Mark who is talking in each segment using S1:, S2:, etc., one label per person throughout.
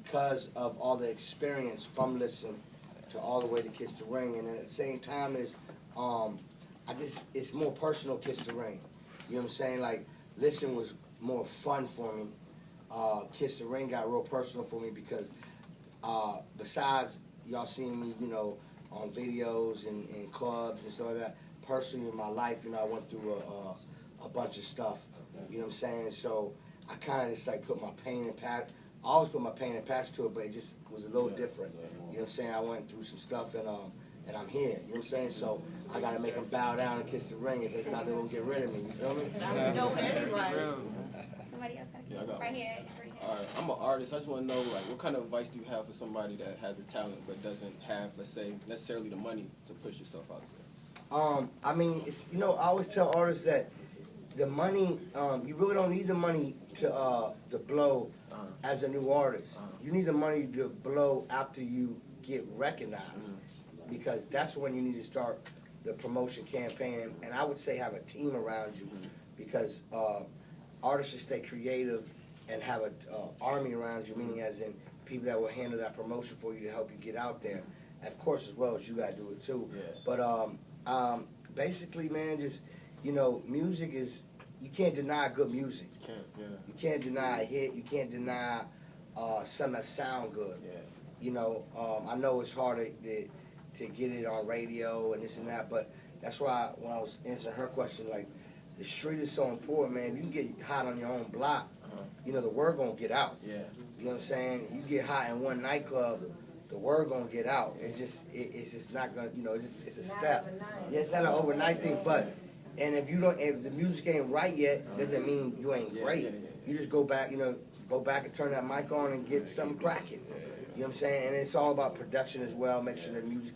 S1: because of all the experience from Listen to all the way to Kiss the Ring, and at the same time is, it's more personal Kiss the Ring. You know what I'm saying? Like, Listen was more fun for me. Kiss the Ring got real personal for me because besides y'all seeing me, you know, on videos and clubs and stuff like that, personally in my life, you know, I went through a bunch of stuff. You know what I'm saying? So I kind of just like put my pain and patch. I always put my pain and patch to it, but it just was a little different. You know what I'm saying? I went through some stuff and I'm here. You know what I'm saying? So I gotta make them bow down and kiss the ring if they thought they were gonna get rid of me. You feel me?
S2: Somebody else got a right here.
S3: All right, I'm an artist. I just want to know, like, what kind of advice do you have for somebody that has a talent but doesn't have, let's say, necessarily the money to push yourself out there?
S1: I mean, it's, you know, I always tell artists that the money, you really don't need the money to blow as a new artist. You need the money to blow after you get recognized, because that's when you need to start the promotion campaign. And I would say have a team around you, because artists should stay creative and have an army around you, meaning as in people that will handle that promotion for you to help you get out there. Of course, as well as you got to do it too.
S3: Yeah.
S1: But basically, man, just, you know, music is, you can't deny good music. You can't deny a hit. You can't deny something that sound good.
S3: Yeah.
S1: You know, I know it's hard to get it on radio and this and that, but that's why when I was answering her question, like, the street is so important, man. If you can get hot on your own block, you know, the word gonna get out.
S3: Yeah.
S1: You know what I'm saying? You get hot in one nightclub, the word gonna get out. It's just not gonna, you know, it's a step. Yeah, it's not an overnight thing, but, and if the music ain't right yet, doesn't mean you ain't great. You just go back, you know, and turn that mic on and get something cracking. You know what I'm saying? And it's all about production as well. Make sure the music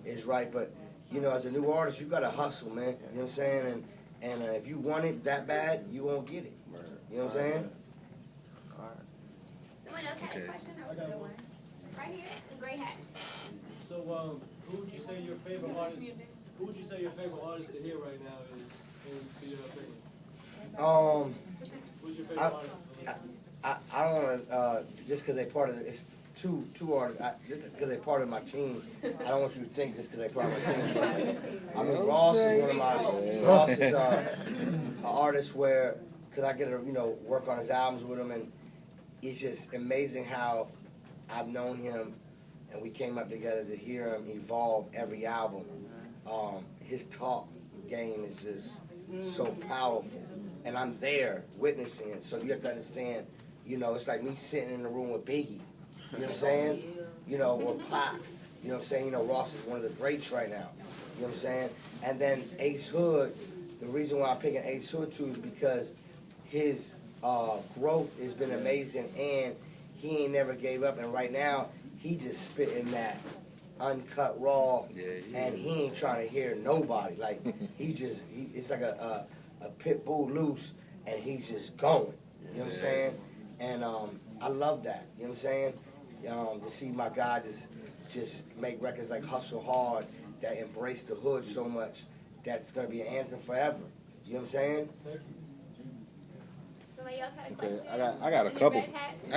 S1: is right. But, you know, as a new artist, you gotta hustle, man. You know what I'm saying? And if you want it that bad, you won't get it. You know what I'm saying?
S2: Someone else had a question? That was a good one. Right here, the gray hat.
S4: So, who would you say your favorite artist? Who would you say your favorite artist to hear right now is? To your opinion. Who's your favorite artist?
S1: I don't want to just because they part of it's two artists. Just because they part of my team, I don't want you to think just because they part of my team. I mean, Ross is one of my. Ross is an artist where, because I get to work on his albums with him, and it's just amazing how I've known him, and we came up together to hear him evolve every album. His talk game is just so powerful, and I'm there witnessing it. So you have to understand, it's like me sitting in the room with Biggie. You know what I'm saying? Or Pac. You know what I'm saying? Ross is one of the greats right now. You know what I'm saying? And then Ace Hood, the reason why I'm picking Ace Hood too is because his growth has been amazing, and he ain't never gave up. And right now, he just spitting that uncut raw, and he ain't trying to hear nobody. Like, it's like a pit bull loose, and he's just going. You know what I'm saying? And I love that. You know what I'm saying? To see my guy just make records like Hustle Hard that embrace the hood so much, that's going to be an anthem forever. You know what I'm saying?
S2: Somebody else had a question?
S5: I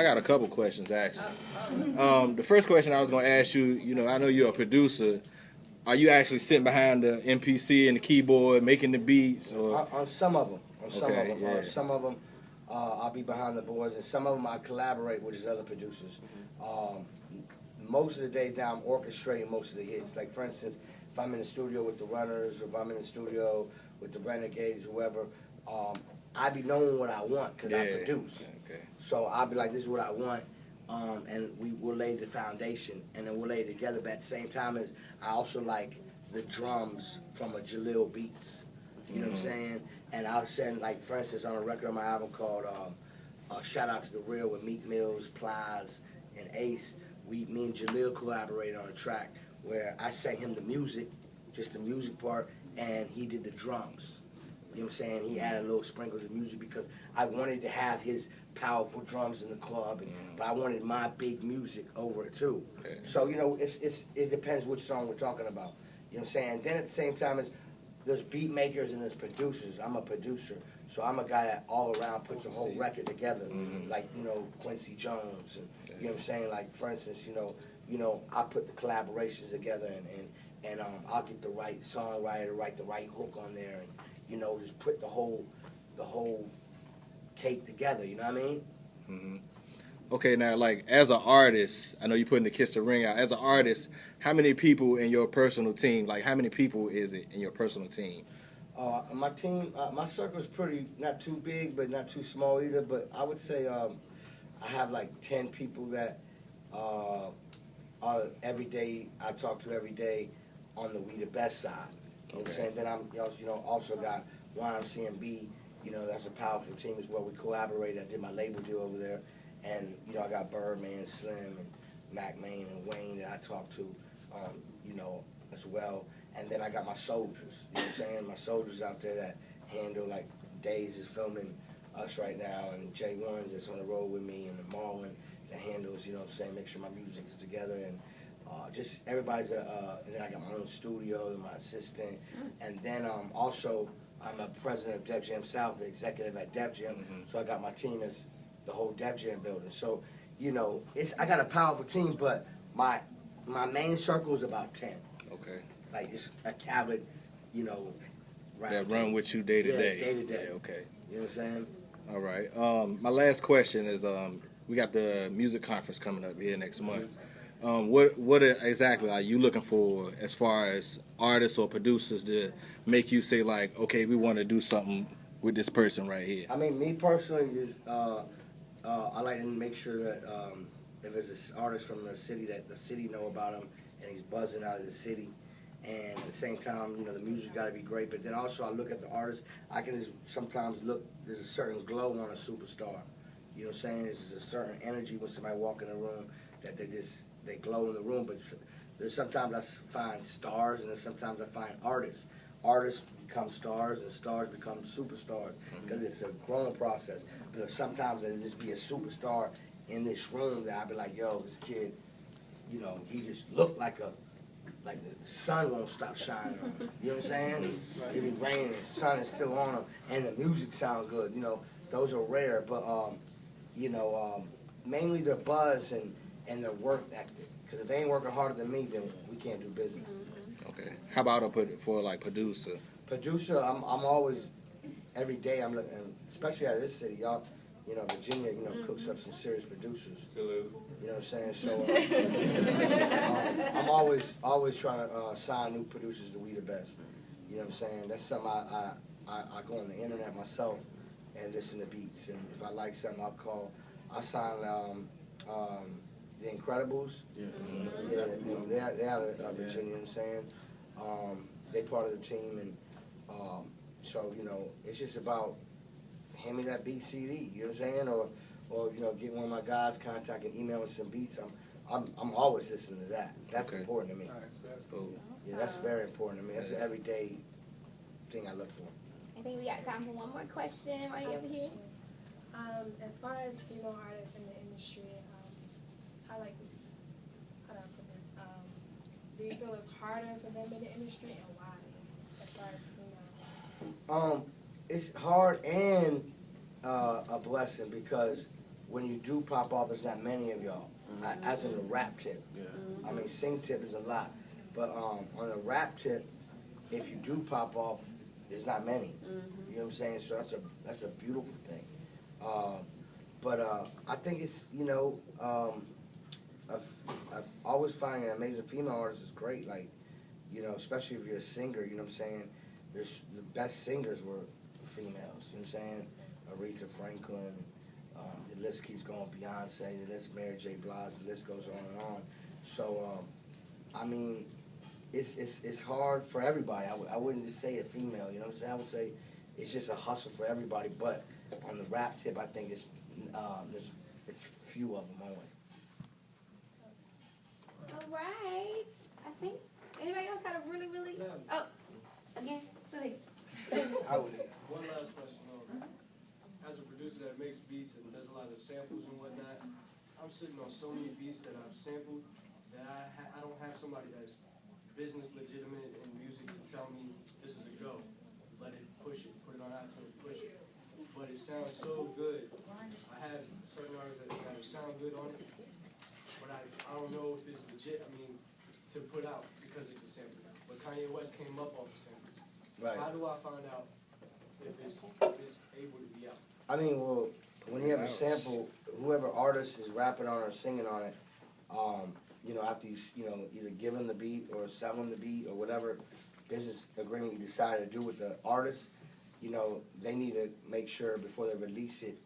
S5: got a couple questions actually. The first question I was going to ask you, I know you're a producer. Are you actually sitting behind the MPC and the keyboard making the beats? Or?
S1: On some of them. Some of them I'll be behind the boards, and some of them I collaborate with his other producers. Most of the days now I'm orchestrating most of the hits. Like, for instance, if I'm in the studio with the Runners, or if I'm in the studio with the Renegades, whoever, I be knowing what I want because I produce.
S5: Okay.
S1: So I'll be like, this is what I want, and we'll lay the foundation, and then we'll lay it together. But at the same time, as I also like the drums from a Jalil Beats. You know what I'm saying? And I'll send, like, for instance, on a record on my album called Shout Out to the Real with Meek Mills, Plies, and Ace, me and Jalil collaborated on a track where I sent him the music, just the music part, and he did the drums. You know what I'm saying? He added little sprinkles of music because I wanted to have his powerful drums in the club, but I wanted my big music over it too. Okay. So, it depends which song we're talking about. You know what I'm saying? And then at the same time, there's beat makers and there's producers. I'm a producer, so I'm a guy that all around puts a whole record together, like Quincy Jones and You know what I'm saying? Like, for instance, you know, I put the collaborations together and I'll get the right songwriter to write the right hook on there and, you know, just put the whole cake together, you know what I mean?
S5: Mm-hmm. Okay, now, like, as an artist, I know you're putting the Kiss the Ring out. As an artist, how many people in your personal team, like, how many people is it in your personal team?
S1: My team, my circle's pretty, not too big, but not too small either, but I would say I have like 10 people that are every day, I talk to every day on the We the Best side. You know what I'm saying? Then I'm, you know, also got YMCMB, you know, that's a powerful team as well. We collaborated. I did my label deal over there. And, you know, I got Birdman, Slim, and Mac Main, and Wayne that I talk to, you know, as well. And then I got my soldiers, you know what I'm saying? My soldiers out there that handle, like, Days is filming us right now, and J1's that's on the road with me, and Marlon that handles, you know what I'm saying, make sure my music is together, and just everybody's, and then I got my own studio, and my assistant, and then also I'm a president of Def Jam South, the executive at Def Jam, so I got my team as the whole Def Jam building. So, you know, I got a powerful team, but my main circle is about 10.
S5: Okay.
S1: Like, it's a Khaled, you know,
S5: that run with you day to day.
S1: Day to day.
S5: Yeah, okay.
S1: You know what I'm saying?
S5: All right. My last question is, we got the music conference coming up here next month. What exactly are you looking for as far as artists or producers to make you say, like, okay, we want to do something with this person right here?
S1: I mean, me personally is I like to make sure that if it's an artist from the city, that the city know about him and he's buzzing out of the city. And at the same time, you know, the music got to be great. But then also I look at the artist. I can just sometimes look, there's a certain glow on a superstar. You know what I'm saying? There's a certain energy when somebody walk in the room that they glow in the room. But there's sometimes I find stars, and then sometimes I find artists. Artists become stars, and stars become superstars because it's a growing process. But sometimes there'll just be a superstar in this room that I'll be like, yo, this kid, you know, he just looked like the sun won't stop shining on him. You know what I'm saying? It be raining, the sun is still on him, and the music sound good. You know, those are rare, but you know, mainly their buzz and their work ethic. Because if they ain't working harder than me, then we can't do business.
S5: Okay. How about for like producer?
S1: Producer, I'm always, every day I'm looking, especially out of this city, y'all. You know, Virginia, you know, cooks up some serious producers.
S3: Salute.
S1: You know what I'm saying? So I'm always trying to sign new producers to We the Best. You know what I'm saying? That's something I go on the internet myself and listen to beats. And if I like something, I'll sign The Incredibles. Yeah. Yeah, they're out of Virginia, you know what I'm saying? They part of the team, and so, you know, it's just about hand me that beat CD, you know what I'm saying? Or you know, get one of my guys, contact and email me some beats. I'm always listening to that. That's important to me.
S5: All right, so that's cool.
S1: Yeah, that's very important to me. That's an everyday thing I look for.
S2: I think we got time for one more question right over here.
S6: As far as female artists in the industry, how do I put this? Do you feel it's harder for them in the industry, and why? As far as female.
S1: It's hard and a blessing because when you do pop off, there's not many of y'all. As in the rap tip.
S3: Yeah.
S1: I mean, sing tip is a lot, but on the rap tip, if you do pop off, there's not many. You know what I'm saying? So that's a beautiful thing. But I think it's, you know, I've always found an amazing female artist is great. Like, you know, especially if you're a singer. You know what I'm saying? The best singers were females. You know what I'm saying? Aretha Franklin. The list keeps going. Beyonce. The list, Mary J. Blige. The list goes on and on. So, I mean, it's hard for everybody. I wouldn't just say a female. You know what I'm saying? I would say it's just a hustle for everybody. But on the rap tip, I think it's few of them only.
S2: All right. I think anybody else had a really. Oh, again, go ahead.
S4: One last question. As a producer that makes beats and does a lot of samples and whatnot, I'm sitting on so many beats that I've sampled that I don't have somebody that's business legitimate in music to tell me this is a go. Let it push it, put it on iTunes, push it. But it sounds so good. I have certain artists that sound good on it, don't know if it's legit, I mean, to put out because it's a sample. But Kanye West came up off a sample.
S1: Right.
S4: How do I find out if it's able to be out?
S1: I mean, well, when you have a sample, whoever artist is rapping on it or singing on it, you know, after you, either give them the beat or sell them the beat or whatever business agreement you decide to do with the artist, you know, they need to make sure before they release it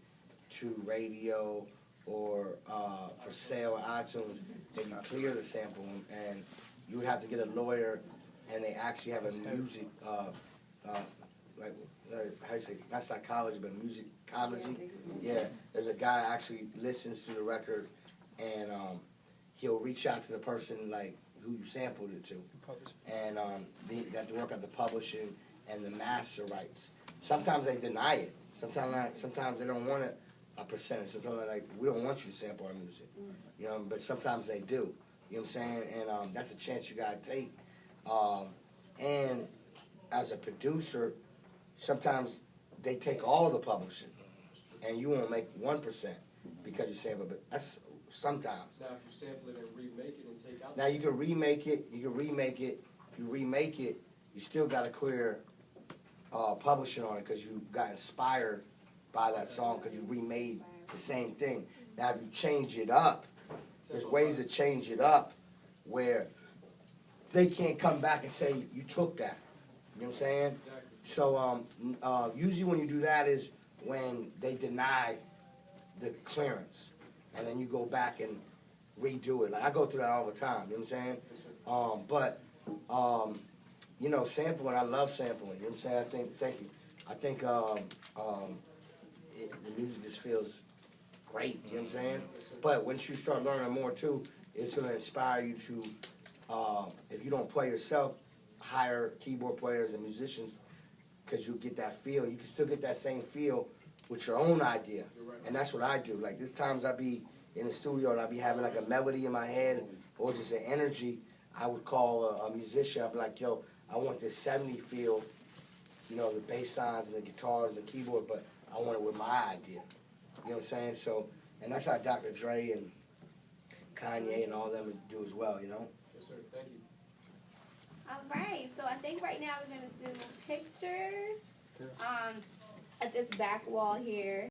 S1: to radio or for sale on iTunes that you clear the sample, and you would have to get a lawyer, and they actually have a music, like, how you say, not psychology, but musicology. Yeah, there's a guy actually listens to the record, and he'll reach out to the person, like, who you sampled it to. And they have to work out the publishing and the master rights. Sometimes they deny it. Sometimes they don't want a percentage. Sometimes they're like, we don't want you to sample our music. You know, but sometimes they do. You know what I'm saying? And that's a chance you gotta take. And as a producer, sometimes they take all the publishing, and you won't make 1% because you sample it. But that's sometimes.
S4: Now, if you sample it and remake it and take out.
S1: Now you can remake it. If you remake it, you still got to clear publishing on it because you got inspired by that song because you remade the same thing. Now if you change it up, there's ways to change it up where they can't come back and say you took that. You know what I'm saying?
S4: Exactly.
S1: So usually when you do that is when they deny the clearance, and then you go back and redo it. Like I go through that all the time. You know what I'm saying? You know, sampling. I love sampling. You know what I'm saying? Thank you. I think the music just feels great. You know what I'm saying? But once you start learning more too, it's going to inspire you to, if you don't play yourself, hire keyboard players and musicians because you'll get that feel. You can still get that same feel with your own idea. And that's what I do. Like, there's times I be in the studio and I be having like a melody in my head or just an energy. I would call a musician. I'd be like, yo, I want this 70 feel, you know, the bass lines and the guitars and the keyboard, but I want it with my idea. You know what I'm saying? So, and that's how Dr. Dre and Kanye and all them do as well, you know?
S4: Yes, sir. Thank you.
S2: All right, so I think right now we're gonna do pictures at this back wall here.